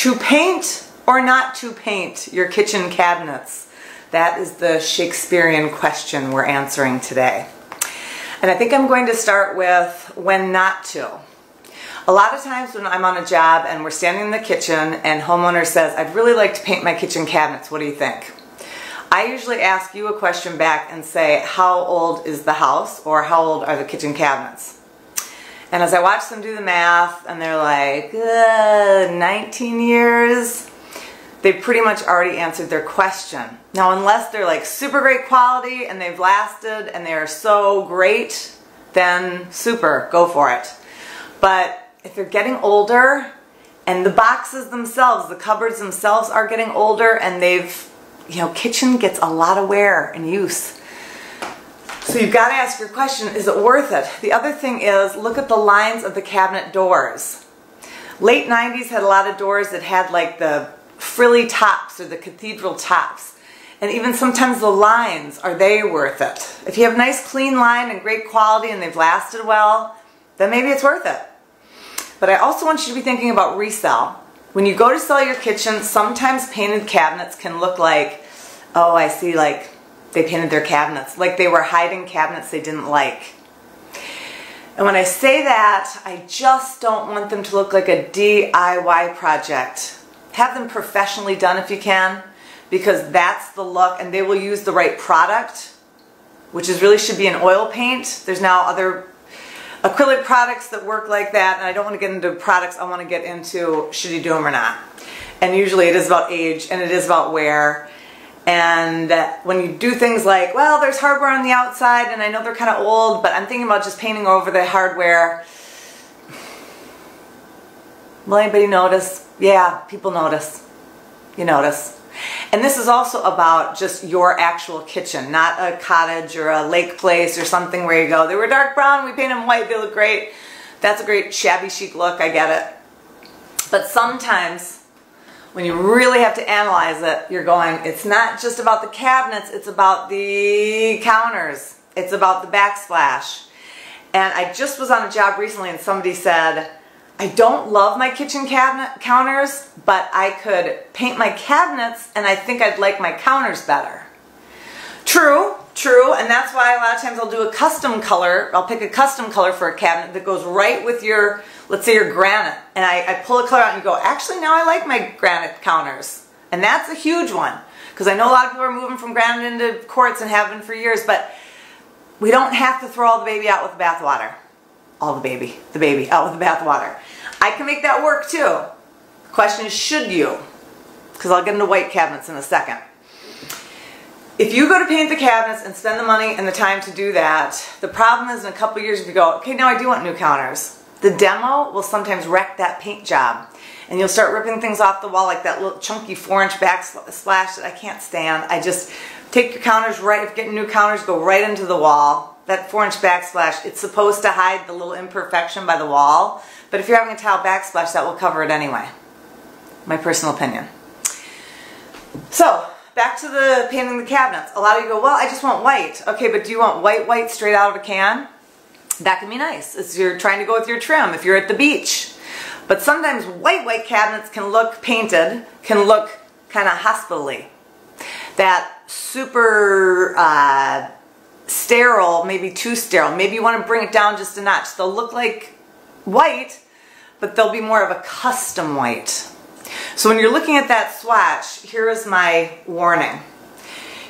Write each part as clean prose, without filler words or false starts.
To paint or not to paint your kitchen cabinets? That is the Shakespearean question we're answering today. And I think I'm going to start with when not to. A lot of times when I'm on a job and we're standing in the kitchen and homeowner says, I'd really like to paint my kitchen cabinets, what do you think? I usually ask you a question back and say, how old is the house, or how old are the kitchen cabinets? And as I watch them do the math and they're like, 19 years, they've pretty much already answered their question. Now, unless they're like super great quality and they've lasted and they're so great, then super, go for it. But if they're getting older and the boxes themselves, the cupboards themselves are getting older and they've, kitchen gets a lot of wear and use. So you've got to ask your question, is it worth it? The other thing is, look at the lines of the cabinet doors. Late 90s had a lot of doors that had like the frilly tops or the cathedral tops. And even sometimes the lines, are they worth it? If you have a nice clean line and great quality and they've lasted well, then maybe it's worth it. But I also want you to be thinking about resale. When you go to sell your kitchen, sometimes painted cabinets can look like, oh, I see, like they painted their cabinets, like they were hiding cabinets they didn't like. And when I say that, I just don't want them to look like a DIY project. Have them professionally done if you can, because that's the look, and they will use the right product, which really should be an oil paint. There's now other acrylic products that work like that, and I don't want to get into products. I want to get into should you do them or not. And usually it is about age and it is about wear. And when you do things like, well, there's hardware on the outside and I know they're kind of old, but I'm thinking about just painting over the hardware. Will anybody notice? Yeah, people notice. You notice. And this is also about just your actual kitchen, not a cottage or a lake place or something where you go, they were dark brown, we painted them white, they look great. That's a great shabby chic look, I get it. But sometimes when you really have to analyze it, you're going, it's not just about the cabinets, it's about the counters. It's about the backsplash. And I just was on a job recently and somebody said, I don't love my kitchen cabinet counters, but I could paint my cabinets and I think I'd like my counters better. True, and that's why a lot of times I'll do a custom color. I'll pick a custom color for a cabinet that goes right with your, let's say your granite. And I pull a color out and you go, actually now I like my granite counters. And that's a huge one, because I know a lot of people are moving from granite into quartz and have been for years, but we don't have to throw all the baby out with the bathwater. All the baby out with the bathwater. I can make that work too. The question is, should you? Because I'll get into white cabinets in a second. If you go to paint the cabinets and spend the money and the time to do that, the problem is in a couple years if you go, okay, now I do want new counters. The demo will sometimes wreck that paint job. And you'll start ripping things off the wall like that little chunky 4-inch backsplash that I can't stand. I just take your counters right, if you're getting new counters, go right into the wall. That 4-inch backsplash, it's supposed to hide the little imperfection by the wall. But if you're having a tile backsplash, that will cover it anyway. My personal opinion. So, back to the painting the cabinets. A lot of you go, well, I just want white. Okay, but do you want white straight out of a can? That can be nice. If you're trying to go with your trim, if you're at the beach. But sometimes white cabinets can look painted, can look kind of hospital-y. That super sterile, maybe too sterile. Maybe you want to bring it down just a notch. They'll look like white, but they'll be more of a custom white. So when you're looking at that swatch, here is my warning.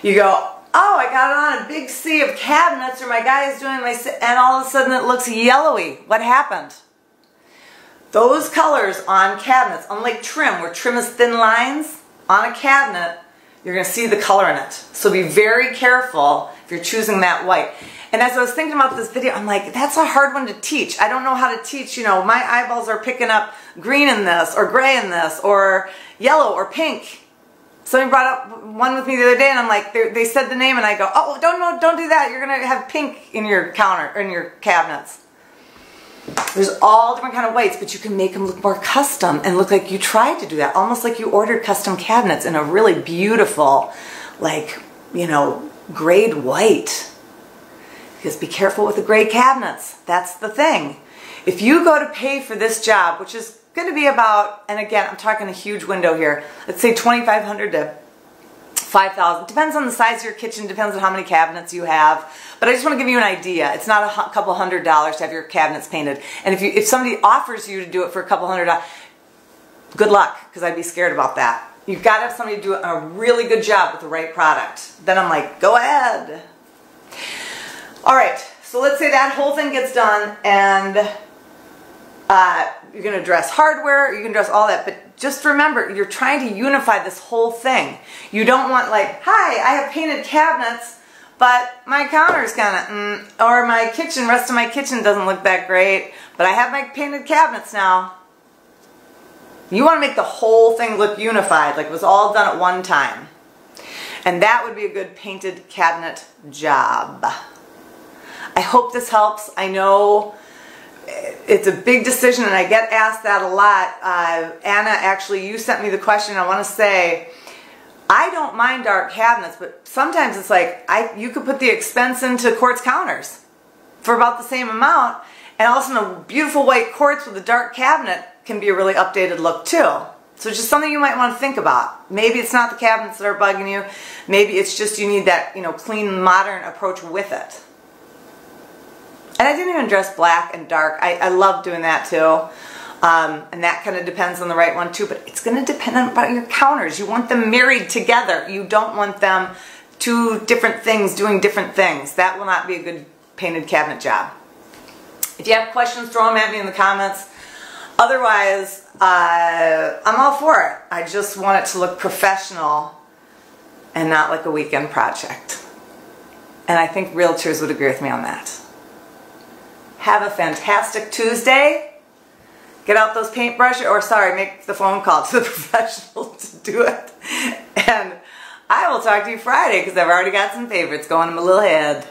You go, oh, I got it on a big sea of cabinets, or my guy is doing my, and all of a sudden it looks yellowy. What happened? Those colors on cabinets, unlike trim, where trim is thin lines, on a cabinet, you're going to see the color in it. So be very careful if you're choosing that white. And as I was thinking about this video, I'm like, that's a hard one to teach. I don't know how to teach, my eyeballs are picking up green in this, or gray in this, or yellow, or pink. Somebody brought up one with me the other day, and I'm like, they said the name, and I go, oh, don't do that. You're going to have pink in your counter, in your cabinets. There's all different kind of whites, but you can make them look more custom and look like you tried to do that. Almost like you ordered custom cabinets in a really beautiful, like, grade white. Because be careful with the gray cabinets. That's the thing. If you go to pay for this job, which is going to be about, and again, I'm talking a huge window here, let's say $2,500 to $5,000. Depends on the size of your kitchen, depends on how many cabinets you have. But I just want to give you an idea. It's not a couple $100 to have your cabinets painted. And if somebody offers you to do it for a couple $100, good luck, because I'd be scared about that. You've got to have somebody do a really good job with the right product. Then I'm like, go ahead. All right, so let's say that whole thing gets done, and you're going to address hardware, you can address all that, but just remember, you're trying to unify this whole thing. You don't want like, hi, I have painted cabinets, but my counter's kind of, or my kitchen, rest of my kitchen doesn't look that great, but I have my painted cabinets now. You want to make the whole thing look unified, like it was all done at one time. And that would be a good painted cabinet job. I hope this helps. I know it's a big decision, and I get asked that a lot. Anna, actually, you sent me the question. I want to say, I don't mind dark cabinets, but sometimes it's like, you could put the expense into quartz counters for about the same amount, and all of a sudden a beautiful white quartz with a dark cabinet can be a really updated look too. So it's just something you might want to think about. Maybe it's not the cabinets that are bugging you. Maybe it's just you need that, clean, modern approach with it. And I didn't even address black and dark. I love doing that too. And that kind of depends on the right one too, but it's going to depend on your counters. You want them married together. You don't want them two different things doing different things. That will not be a good painted cabinet job. If you have questions, throw them at me in the comments. Otherwise, I'm all for it. I just want it to look professional and not like a weekend project. And I think realtors would agree with me on that. Have a fantastic Tuesday. Get out those paintbrushes, or sorry, make the phone call to the professional to do it. And I will talk to you Friday because I've already got some favorites going in my little head.